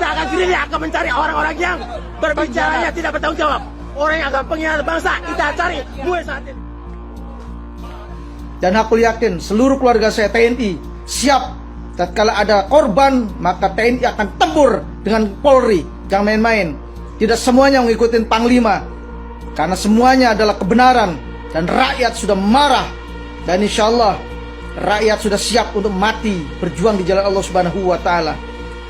Kita akan gerilya akan mencari orang-orang yang berbicaranya tidak bertanggung jawab. Orang yang akan pengkhianat bangsa kita cari mulai saat ini. Dan aku yakin seluruh keluarga saya TNI siap. Tatkala ada korban, maka TNI akan tembur dengan Polri. Jangan main-main. Tidak semuanya mengikuti Panglima, karena semuanya adalah kebenaran. Dan rakyat sudah marah. Dan insya Allah rakyat sudah siap untuk mati berjuang di jalan Allah Subhanahu wa Ta'ala.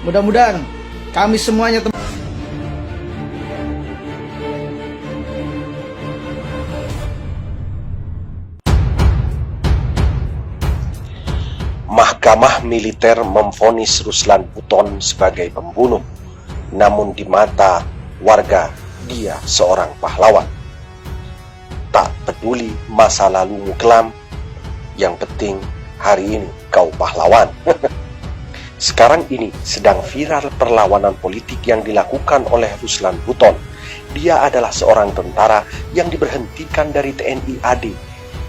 Mudah-mudahan kami semuanya Mahkamah militer memvonis Ruslan Buton sebagai pembunuh, namun di mata warga dia seorang pahlawan. Tak peduli masa lalumu kelam, yang penting hari ini kau pahlawan. Sekarang ini sedang viral perlawanan politik yang dilakukan oleh Ruslan Buton. Dia adalah seorang tentara yang diberhentikan dari TNI AD.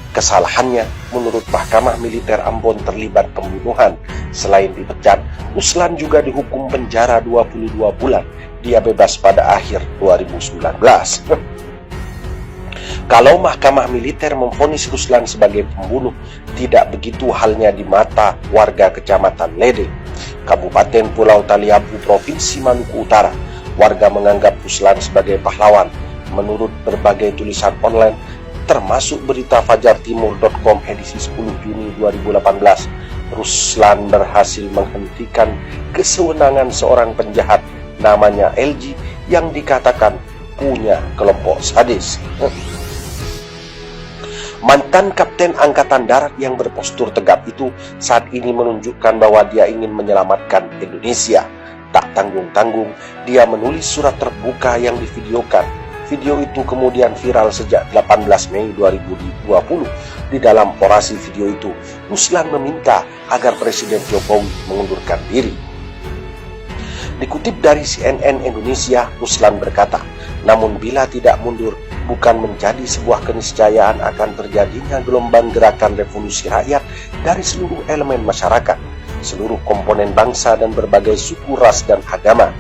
Kesalahannya menurut Mahkamah Militer Ambon terlibat pembunuhan. Selain dipecat, Ruslan juga dihukum penjara 22 bulan. Dia bebas pada akhir 2019. Kalau Mahkamah Militer memvonis Ruslan sebagai pembunuh, tidak begitu halnya di mata warga Kecamatan Lede, Kabupaten Pulau Taliabu, Provinsi Maluku Utara. Warga menganggap Ruslan sebagai pahlawan. Menurut berbagai tulisan online, termasuk berita fajartimur.com edisi 10 Juni 2018, Ruslan berhasil menghentikan kesewenangan seorang penjahat namanya LG yang dikatakan punya kelompok sadis. Mantan Kapten Angkatan Darat yang berpostur tegap itu saat ini menunjukkan bahwa dia ingin menyelamatkan Indonesia. Tak tanggung-tanggung, dia menulis surat terbuka yang divideokan. Video itu kemudian viral sejak 18 Mei 2020. Di dalam orasi video itu, Ruslan meminta agar Presiden Jokowi mengundurkan diri. Dikutip dari CNN Indonesia, Ruslan berkata, namun bila tidak mundur, bukan menjadi sebuah keniscayaan akan terjadinya gelombang gerakan revolusi rakyat dari seluruh elemen masyarakat, seluruh komponen bangsa dan berbagai suku, ras, dan agama.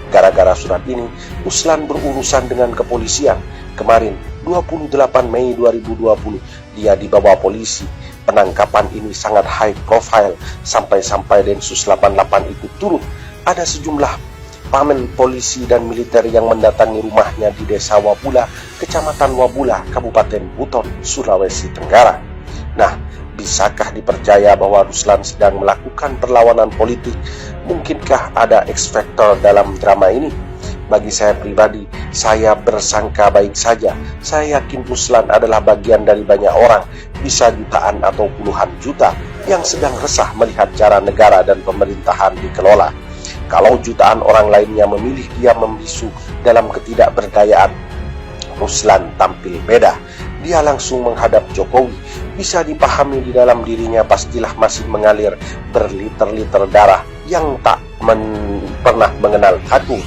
Gara-gara surat ini, Ruslan berurusan dengan kepolisian. Kemarin, 28 Mei 2020, dia dibawa polisi. Penangkapan ini sangat high profile, sampai-sampai Densus 88 ikut turut. Ada sejumlah pamen polisi dan militer yang mendatangi rumahnya di Desa Wabula, Kecamatan Wabula, Kabupaten Buton, Sulawesi Tenggara. Nah, bisakah dipercaya bahwa Ruslan sedang melakukan perlawanan politik? Mungkinkah ada X Factor dalam drama ini? Bagi saya pribadi, saya bersangka baik saja. Saya yakin Ruslan adalah bagian dari banyak orang, bisa jutaan atau puluhan juta, yang sedang resah melihat cara negara dan pemerintahan dikelola. Kalau jutaan orang lainnya memilih dia membisu dalam ketidakberdayaan, Ruslan tampil beda. Dia langsung menghadap Jokowi. Bisa dipahami di dalam dirinya pastilah masih mengalir berliter-liter darah yang tak pernah mengenal takut.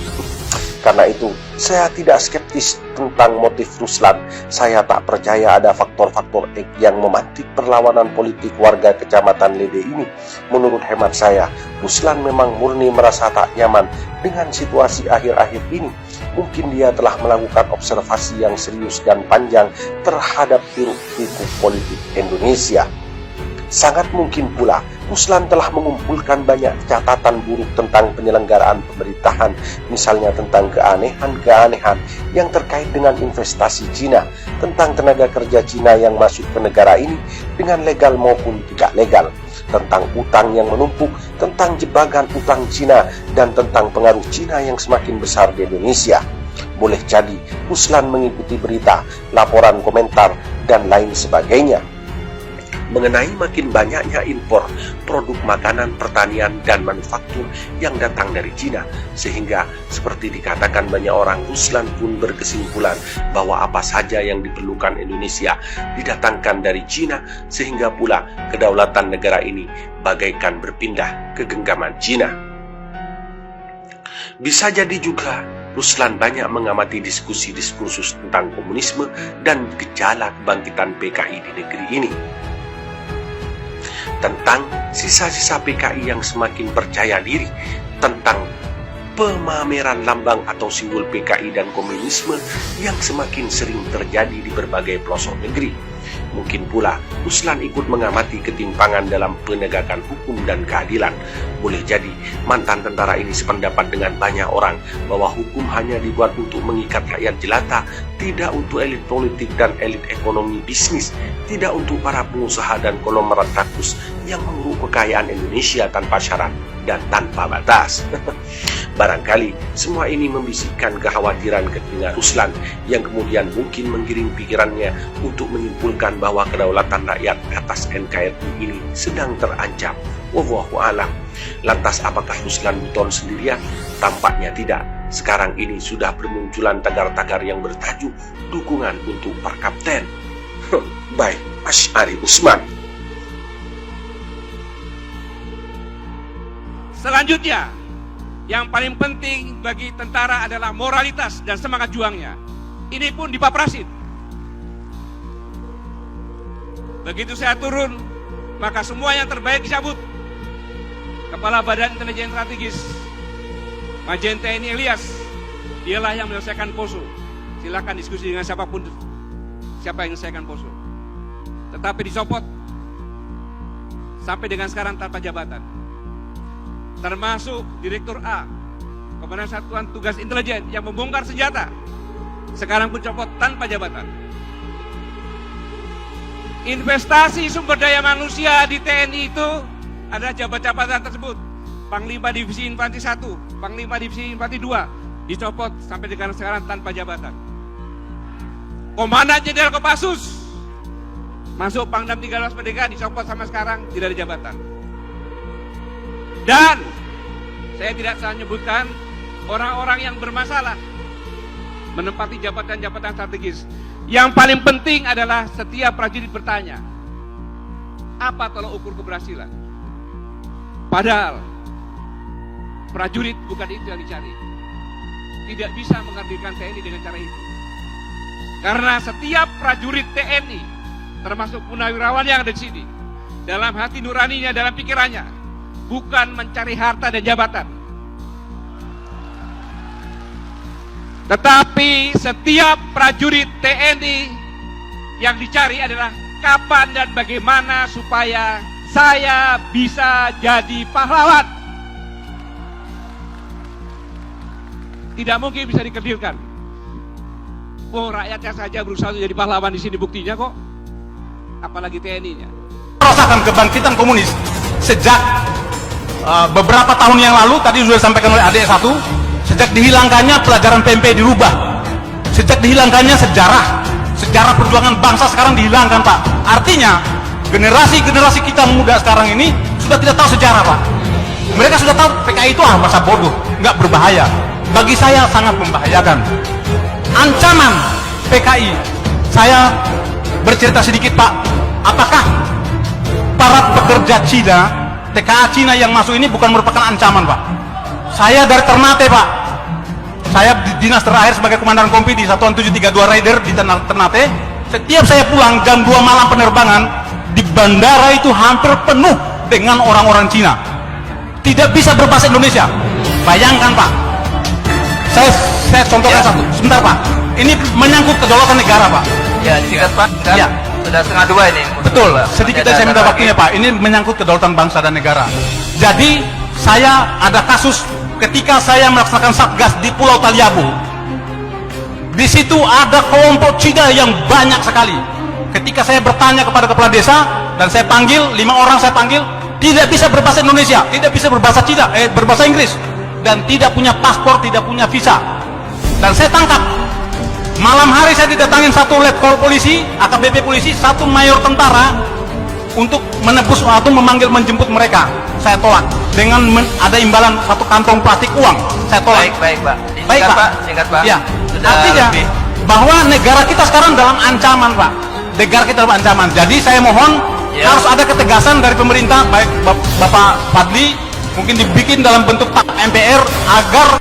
Karena itu, saya tidak skeptis tentang motif Ruslan. Saya tak percaya ada faktor-faktor X yang memantik perlawanan politik warga Kecamatan Lede ini. Menurut hemat saya, Ruslan memang murni merasa tak nyaman dengan situasi akhir-akhir ini. Mungkin dia telah melakukan observasi yang serius dan panjang terhadap hiruk-pikuk politik Indonesia. Sangat mungkin pula Ruslan telah mengumpulkan banyak catatan buruk tentang penyelenggaraan pemerintahan, misalnya tentang keanehan-keanehan yang terkait dengan investasi Cina, tentang tenaga kerja Cina yang masuk ke negara ini dengan legal maupun tidak legal, tentang utang yang menumpuk, tentang jebakan utang Cina, dan tentang pengaruh Cina yang semakin besar di Indonesia. Boleh jadi Ruslan mengikuti berita, laporan, komentar, dan lain sebagainya mengenai makin banyaknya impor produk makanan, pertanian, dan manufaktur yang datang dari Cina, sehingga seperti dikatakan banyak orang, Ruslan pun berkesimpulan bahwa apa saja yang diperlukan Indonesia didatangkan dari Cina, sehingga pula kedaulatan negara ini bagaikan berpindah ke genggaman Cina. Bisa jadi juga Ruslan banyak mengamati diskusi-diskursus tentang komunisme dan gejala kebangkitan PKI di negeri ini, tentang sisa-sisa PKI yang semakin percaya diri, tentang pemameran lambang atau simbol PKI dan komunisme yang semakin sering terjadi di berbagai pelosok negeri. Mungkin pula Ruslan ikut mengamati ketimpangan dalam penegakan hukum dan keadilan. Boleh jadi mantan tentara ini sependapat dengan banyak orang bahwa hukum hanya dibuat untuk mengikat rakyat jelata, tidak untuk elit politik dan elit ekonomi bisnis, tidak untuk para pengusaha dan konglomerat rakus yang mengeruk kekayaan Indonesia tanpa syarat dan tanpa batas. Barangkali semua ini membisikkan kekhawatiran ke telinga Ruslan yang kemudian mungkin menggiring pikirannya untuk menyimpulkan bahwa kedaulatan rakyat atas NKRI ini sedang terancam. Wallahu a'lam. Lantas apakah Ruslan Buton sendirian? Tampaknya tidak. Sekarang ini sudah bermunculan tagar-tagar yang bertajuk dukungan untuk Pak Kapten. Baik, Asy'ari Usman. Selanjutnya, yang paling penting bagi tentara adalah moralitas dan semangat juangnya. Ini pun dipaprasin. Begitu saya turun, maka semua yang terbaik dicabut. Kepala Badan Intelijen Strategis, Majen TNI Ilyas, dialah yang menyelesaikan Poso. Silakan diskusi dengan siapapun, siapa yang menyelesaikan Poso. Tetapi dicopot sampai dengan sekarang tanpa jabatan. Termasuk Direktur A, Komandan Satuan Tugas Intelijen yang membongkar senjata, sekarang pun copot tanpa jabatan. Investasi sumber daya manusia di TNI itu adalah jabatan-jabatan tersebut. Panglima Divisi Infanteri 1, Panglima Divisi Infanteri 2 dicopot sampai dengan sekarang tanpa jabatan. Komandan Jenderal Kopassus masuk Pangdam 13 Merdeka dicopot sampai sekarang tidak ada jabatan. Dan saya tidak salah menyebutkan orang-orang yang bermasalah menempati jabatan-jabatan strategis. Yang paling penting adalah setiap prajurit bertanya, apa tolak ukur keberhasilan? Padahal prajurit bukan itu yang dicari. Tidak bisa menghadirkan TNI dengan cara itu. Karena setiap prajurit TNI, termasuk punawirawan yang ada di sini, dalam hati nuraninya, dalam pikirannya, bukan mencari harta dan jabatan. Tetapi setiap prajurit TNI yang dicari adalah kapan dan bagaimana supaya saya bisa jadi pahlawan. Tidak mungkin bisa dikerdilkan. Oh, rakyatnya saja berusaha untuk jadi pahlawan di sini, buktinya kok. Apalagi TNI-nya. Merasakan kebangkitan komunis sejak beberapa tahun yang lalu, tadi sudah disampaikan oleh adik satu, sejak dihilangkannya pelajaran PMP dirubah, sejak dihilangkannya sejarah perjuangan bangsa sekarang dihilangkan, Pak. Artinya generasi kita muda sekarang ini sudah tidak tahu sejarah, Pak. Mereka sudah tahu PKI itu masa bodoh, nggak berbahaya. Bagi saya sangat membahayakan. Ancaman PKI, saya bercerita sedikit, Pak. Apakah para pekerja Cina, TKA Cina yang masuk ini bukan merupakan ancaman, Pak? Saya dari Ternate, Pak. Saya dinas terakhir sebagai komandan kompi di Satuan 732 Raider di Ternate. Setiap saya pulang jam 2 malam penerbangan, di bandara itu hampir penuh dengan orang-orang Cina. Tidak bisa berbahasa Indonesia. Bayangkan, Pak. Saya contohkan satu. Sebentar, Pak. Ini menyangkut kedaulatan negara, Pak. Ya, singkat Pak. Kan? Ya. Sudah setengah 2 ini. Betul. Sedikit saya minta waktunya, Pak. Ini menyangkut kedaulatan bangsa dan negara. Jadi, saya ada kasus ketika saya melaksanakan satgas di Pulau Taliabu. Di situ ada kelompok Cina yang banyak sekali. Ketika saya bertanya kepada kepala desa dan saya panggil 5 orang, saya panggil, tidak bisa berbahasa Indonesia, tidak bisa berbahasa Cina, berbahasa Inggris, dan tidak punya paspor, tidak punya visa. Dan saya tangkap. Malam hari saya didatangin satu letkol polisi, AKBP polisi, satu mayor tentara untuk menebus atau memanggil menjemput mereka. Saya tolak dengan ada imbalan satu kantong plastik uang. Saya tolak. Baik, Pak. Baik, Pak. Singkat, Pak. Ya. Sudah Artinya lebih. bahwa negara kita sekarang dalam ancaman, Pak. Negara kita dalam ancaman. Jadi saya mohon harus ada ketegasan dari pemerintah, baik Bapak Fadli, mungkin dibikin dalam bentuk MPR agar